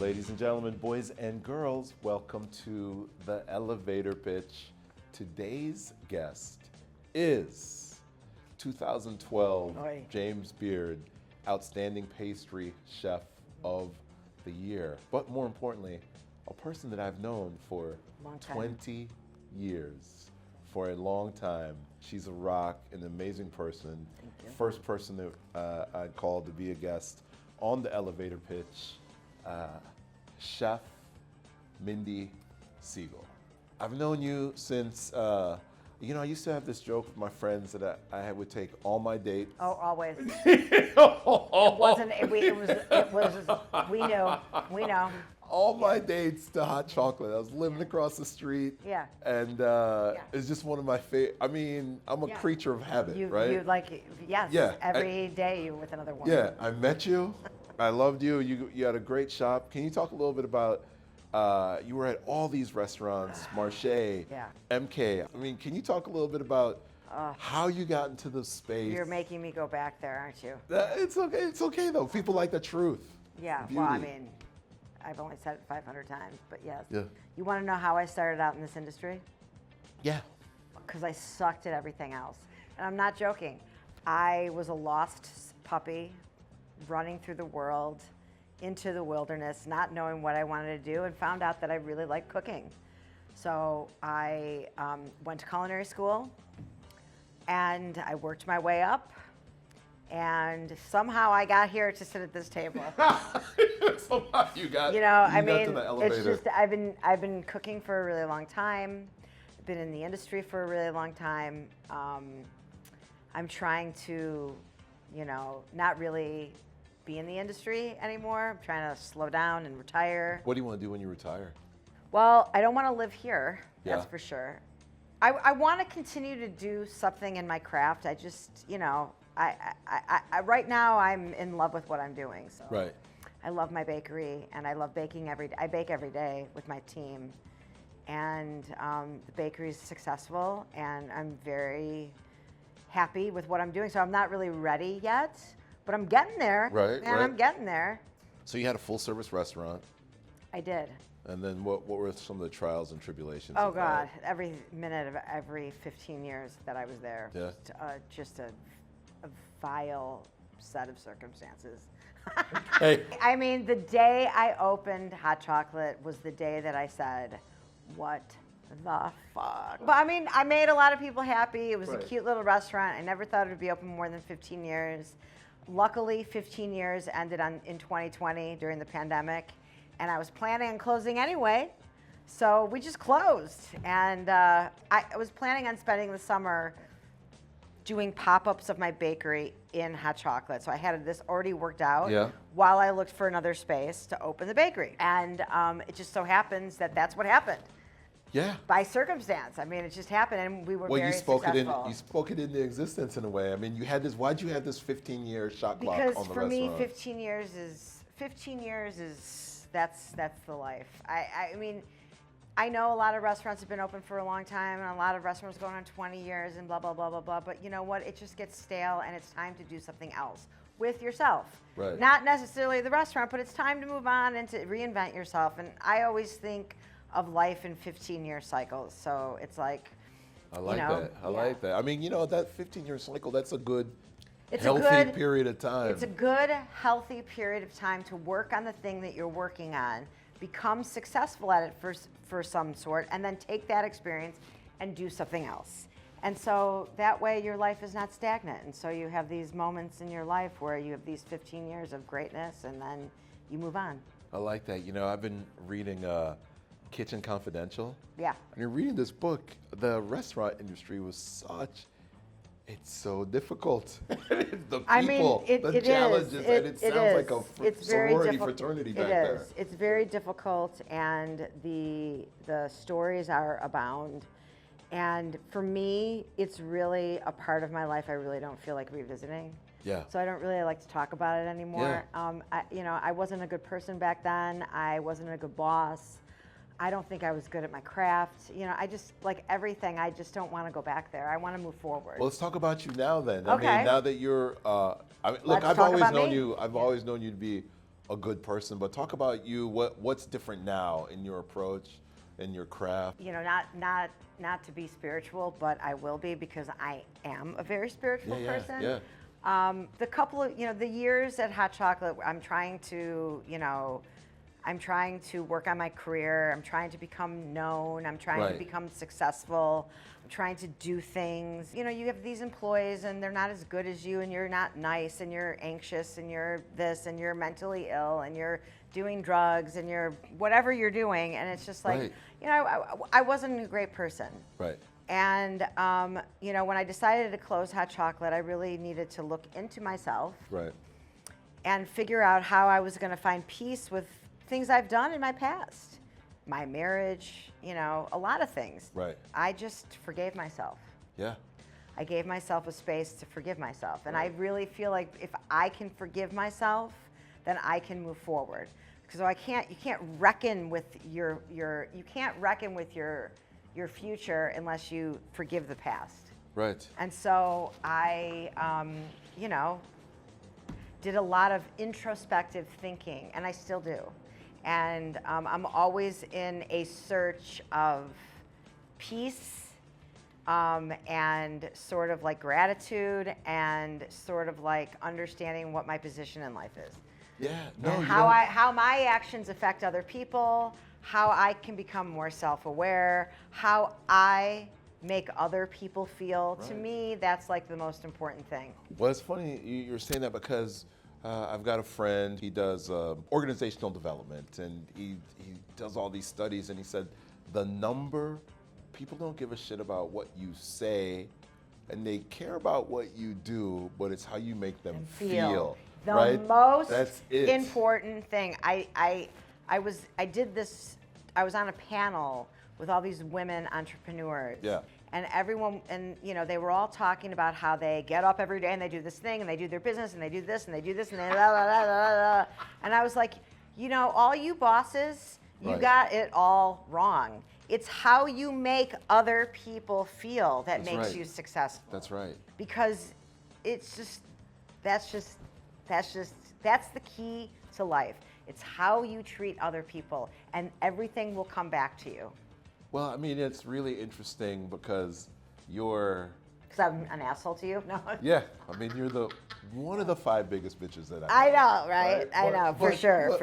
Ladies and gentlemen, boys and girls, welcome to the elevator pitch. Today's guest is 2012 James Beard Outstanding Pastry Chef of the Year. But more importantly, a person that I've known for 20 years. For a long time. She's a rock, an amazing person. Thank you. First person that I'd called to be a guest on the elevator pitch, Chef Mindy Segal. I've known you since, I used to have this joke with my friends that I would take all my dates. Oh, always. It wasn't, we know. All my dates to HotChocolate. I was living across the street. Yeah. And it's just one of my favorite. I mean, I'm a creature of habit, right? You like, yes. Yeah. Every day you're with another one. Yeah, I met you. I loved you. You had a great shop. Can you talk a little bit about, you were at all these restaurants, Marché, MK. I mean, can you talk a little bit about how you got into the space? You're making me go back there, aren't you? It's okay. It's okay, though. People like the truth. Yeah, the well, I beauty. mean, I've only said it 500 times, but yes. Yeah. You want to know how I started out in this industry? Yeah. Because I sucked at everything else. And I'm not joking. I was a lost puppy running through the world into the wilderness, not knowing what I wanted to do, and found out that I really liked cooking. So I went to culinary school, and I worked my way up, and somehow I got here to sit at this table. Somehow you got, you know, you I got mean, to the elevator. it's just I've been cooking for a really long time. Been in the industry for a really long time. I'm trying to, not really be in the industry anymore. I'm trying to slow down and retire. What do you want to do when you retire? Well, I don't want to live here, that's Yeah. for sure. I want to continue to do something in my craft. I just, I right now I'm in love with what I'm doing. So Right. I love my bakery, and I love baking every day. I bake every day with my team, and the bakery is successful, and I'm very happy with what I'm doing. So I'm not really ready yet, but I'm getting there. Right, and right. I'm getting there. So you had a full service restaurant, I did. and then what were some of the trials and tribulations? Oh of that? God! Every minute of every 15 years that I was there, Yeah. just a vile set of circumstances. Hey. I mean, the day I opened HotChocolate was the day that I said, "What the fuck?" But I mean, I made a lot of people happy. It was Right. a cute little restaurant. I never thought it would be open more than 15 years. Luckily, 15 years ended in 2020 during the pandemic, and I was planning on closing anyway. So we just closed, and I was planning on spending the summer doing pop-ups of my bakery in HotChocolate. So I had this already worked out while I looked for another space to open the bakery. And it just so happens that that's what happened. Yeah. By circumstance. I mean, it just happened, and we were very successful. You spoke it into existence in a way. I mean, you had this. Why'd you have this 15-year shot clock Because on the for restaurant? me, 15 years is that's the life. I mean, I know a lot of restaurants have been open for a long time, and a lot of restaurants going on 20 years and blah, blah, blah, blah, blah. But you know what? It just gets stale, and it's time to do something else with yourself. Right. Not necessarily the restaurant, but it's time to move on and to reinvent yourself. And I always think of life in 15-year cycles. So it's like, I like that. I like that. I mean, that 15-year cycle, that's a good, healthy period of time. It's a good, healthy period of time to work on the thing that you're working on, become successful at it for some sort, and then take that experience and do something else. And so that way your life is not stagnant. And so you have these moments in your life where you have these 15 years of greatness, and then you move on. I like that. I've been reading Kitchen Confidential. Yeah. And you're reading this book. The restaurant industry was it's so difficult. The people, the challenges, and it sounds like a sorority fraternity back there. It's very difficult, and the stories are abound. And for me, it's really a part of my life I really don't feel like revisiting. Yeah. So I don't really like to talk about it anymore. Yeah. I wasn't a good person back then. I wasn't a good boss. I don't think I was good at my craft. I just, like everything, I just don't want to go back there. I want to move forward. Well, let's talk about you now then. Okay. I mean, now that you're, look, Let's I've talk always about known me. you. I've always known you to be a good person, but talk about you. What's different now in your approach, in your craft? You know, not to be spiritual, but I will be because I am a very spiritual person. Yeah. The couple of, the years at Hot Chocolate, I'm trying to work on my career. I'm trying to become known. I'm trying to become successful. I'm trying to do things. You know, you have these employees and they're not as good as you, and you're not nice, and you're anxious, and you're this, and you're mentally ill, and you're doing drugs, and you're whatever you're doing. And it's just like, I wasn't a great person. Right. And, when I decided to close Hot Chocolate, I really needed to look into myself. Right. And figure out how I was going to find peace with things I've done in my past. My marriage, a lot of things. Right. I just forgave myself. Yeah. I gave myself a space to forgive myself. And I really feel like if I can forgive myself, then I can move forward. Because you can't reckon with your future unless you forgive the past. Right. And so I, did a lot of introspective thinking, and I still do. And I'm always in a search of peace and sort of like gratitude and sort of like understanding what my position in life is. Yeah. No. And how my actions affect other people, how I can become more self-aware, how I make other people feel. Right. To me, that's like the most important thing. Well, it's funny you're saying that because I've got a friend. He does organizational development, and he does all these studies. And he said people don't give a shit about what you say, and they care about what you do, but it's how you make them feel. The right? most That's it. important thing. I was on a panel with all these women entrepreneurs. Yeah. And everyone, they were all talking about how they get up every day and they do this thing and they do their business and they do this and they do this and they la la la la la. And I was like, all you bosses, you got it all wrong. It's how you make other people feel that makes you successful. That's right. Because that's the key to life. It's how you treat other people, and everything will come back to you. Well, I mean, it's really interesting because you're... Because I'm an asshole to you? No. Yeah, I mean, you're one of the 5 biggest bitches that I know, right? I know, for sure.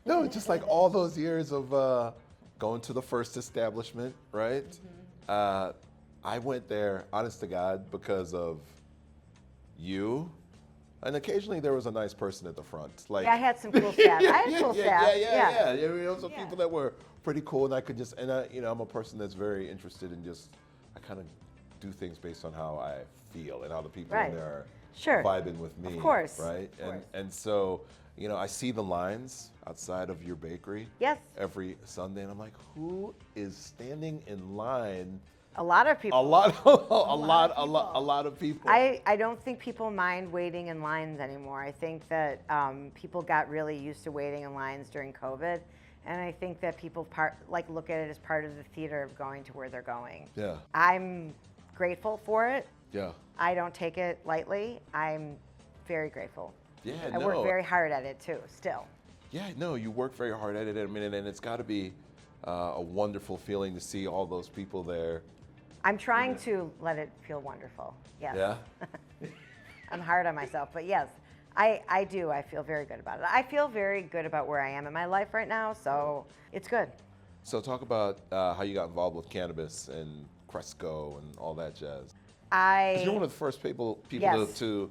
No, it's just like all those years of going to the first establishment, right? Mm-hmm. I went there, honest to God, because of you. And occasionally there was a nice person at the front. Like, I had some cool staff. I had cool staff. Yeah. There was some people that were pretty cool, and I could just, I'm a person that's very interested in I kind of do things based on how I feel and how the people in there are vibing with me. Of course. Right? And so, I see the lines outside of your bakery every Sunday, and I'm like, who is standing in line? A lot of people. A lot of people. I don't think people mind waiting in lines anymore. I think that people got really used to waiting in lines during COVID, and I think that people look at it as part of the theater of going to where they're going. Yeah. I'm grateful for it. Yeah. I don't take it lightly. I'm very grateful. Yeah, I work very hard at it too, still. Yeah, no, you work very hard at it. I mean, and it's got to be a wonderful feeling to see all those people there. I'm trying to let it feel wonderful. Yes. Yeah. I'm hard on myself, but yes, I do. I feel very good about it. I feel very good about where I am in my life right now, so it's good. So talk about how you got involved with cannabis and Cresco and all that jazz. 'Cause you're one of the first people to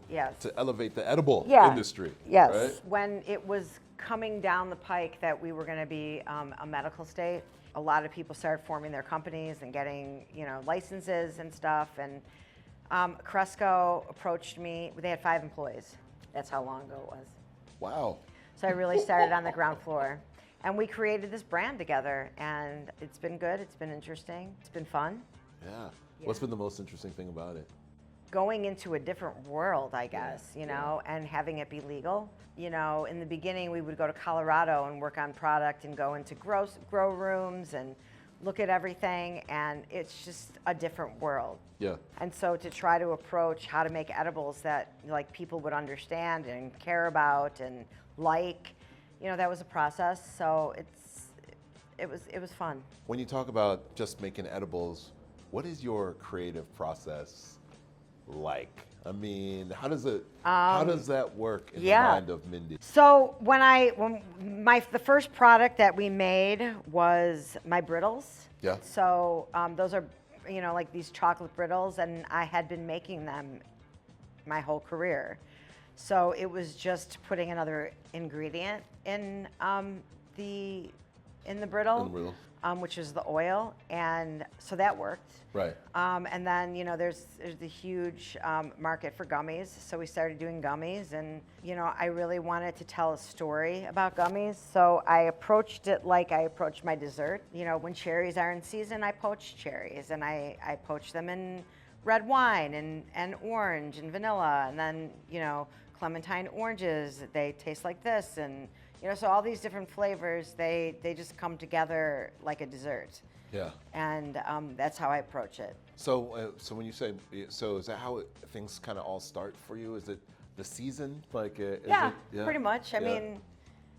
elevate the edible industry. Yes. Right? When it was coming down the pike that we were going to be a medical state, a lot of people started forming their companies and getting, licenses and stuff. And Cresco approached me. They had 5 employees. That's how long ago it was. Wow. So I really started on the ground floor. And we created this brand together. And it's been good. It's been interesting. It's been fun. Yeah. What's been the most interesting thing about it? Going into a different world, I guess, and having it be legal. In the beginning, we would go to Colorado and work on product and go into grow rooms and look at everything, and it's just a different world. Yeah. And so to try to approach how to make edibles that people would understand and care about and like. You know, that was a process. So it was fun. When you talk about just making edibles, what is your creative process like? I mean, how does that work in the mind of Mindy? So the first product that we made was my brittles. Yeah. So those are, you know, like these chocolate brittles, and I had been making them my whole career. So it was just putting another ingredient in the brittle, which is the oil, and so that worked. Right. And then, you know, there's the huge market for gummies, so we started doing gummies, and, you know, I really wanted to tell a story about gummies, so I approached it like I approached my dessert. You know, when cherries are in season, I poach cherries, and I poach them in red wine and orange and vanilla, and then, you know, clementine oranges, they taste like this, and, you know, so all these different flavors, they just come together like a dessert. Yeah. And that's how I approach it. So when you say, so is that how things kind of all start for you? Is it the season? Like, yeah, pretty much. I mean,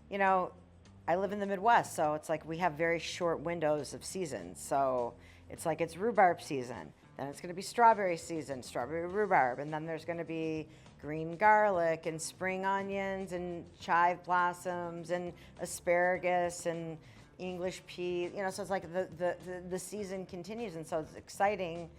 you know, I live in the Midwest, so it's like we have very short windows of seasons. So it's like it's rhubarb season, then it's going to be strawberry season, strawberry rhubarb, and then there's going to be green garlic and spring onions and chive blossoms and asparagus and English pea, you know, so it's like the season continues, and so it's exciting.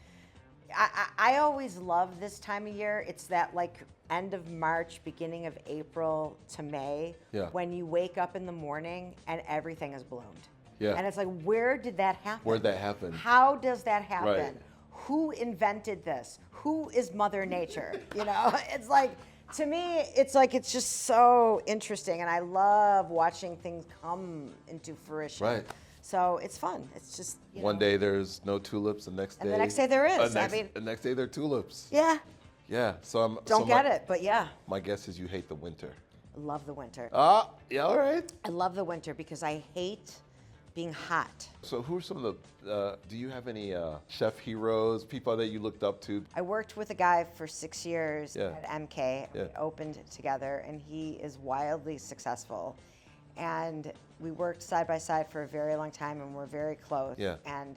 I always love this time of year. It's that like end of March, beginning of April to May, when you wake up in the morning and everything is bloomed. Yeah. And it's like, where did that happen? Where'd that happen? How does that happen? Right. Who invented this? Who is Mother Nature? You know, it's like, to me, it's like, it's just so interesting, and I love watching things come into fruition. Right. So it's fun. It's just, you know. One day there's no tulips, the next day. And the next day there is. The next day there are tulips. Yeah. Yeah. So Don't get it, but yeah. My guess is you hate the winter. I love the winter. Yeah, all right. I love the winter because I hate being hot. So who are some of the, do you have any chef heroes, people that you looked up to? I worked with a guy for 6 years at MK. Yeah. We opened together, and he is wildly successful. And we worked side by side for a very long time, and we're very close. Yeah. And,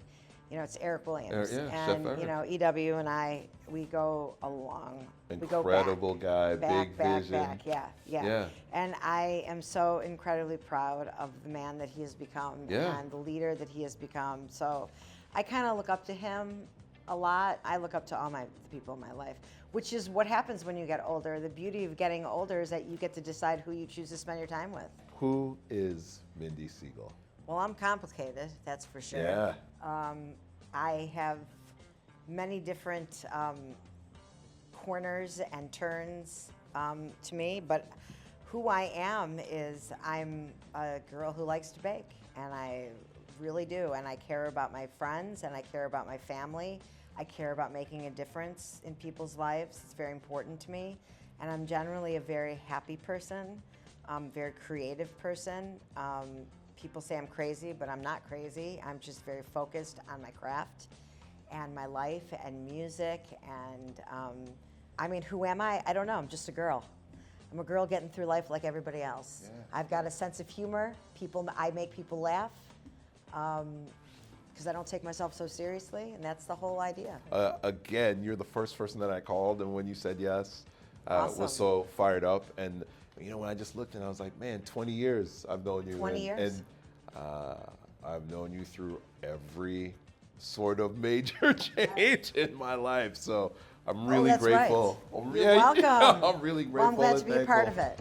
you know, it's Eric Williams. Chef and, Eric. you know, EW and I, we go along. Incredible guy, big vision. Yeah. And I am so incredibly proud of the man that he has become and the leader that he has become. So I kind of look up to him a lot. I look up to all the people in my life, which is what happens when you get older. The beauty of getting older is that you get to decide who you choose to spend your time with. Who is Mindy Segal? Well, I'm complicated, that's for sure. Yeah. I have many different corners and turns to me, but who I am is I'm a girl who likes to bake, and I really do, and I care about my friends, and I care about my family. I care about making a difference in people's lives. It's very important to me, and I'm generally a very happy person, very creative person. People say I'm crazy, but I'm not crazy. I'm just very focused on my craft and my life and music, and I mean, who am I? I don't know. I'm just a girl. I'm a girl getting through life like everybody else. Yeah. I've got a sense of humor. I make people laugh because I don't take myself so seriously, and that's the whole idea. Again, you're the first person that I called, and when you said yes, awesome. Was so fired up. And you know, when I just looked and I was like, man, 20 years I've known you. 20 years? And I've known you through every sort of major change in my life. So I'm really grateful. Right. You're welcome. I'm really grateful. Well, I'm glad to be a part of it.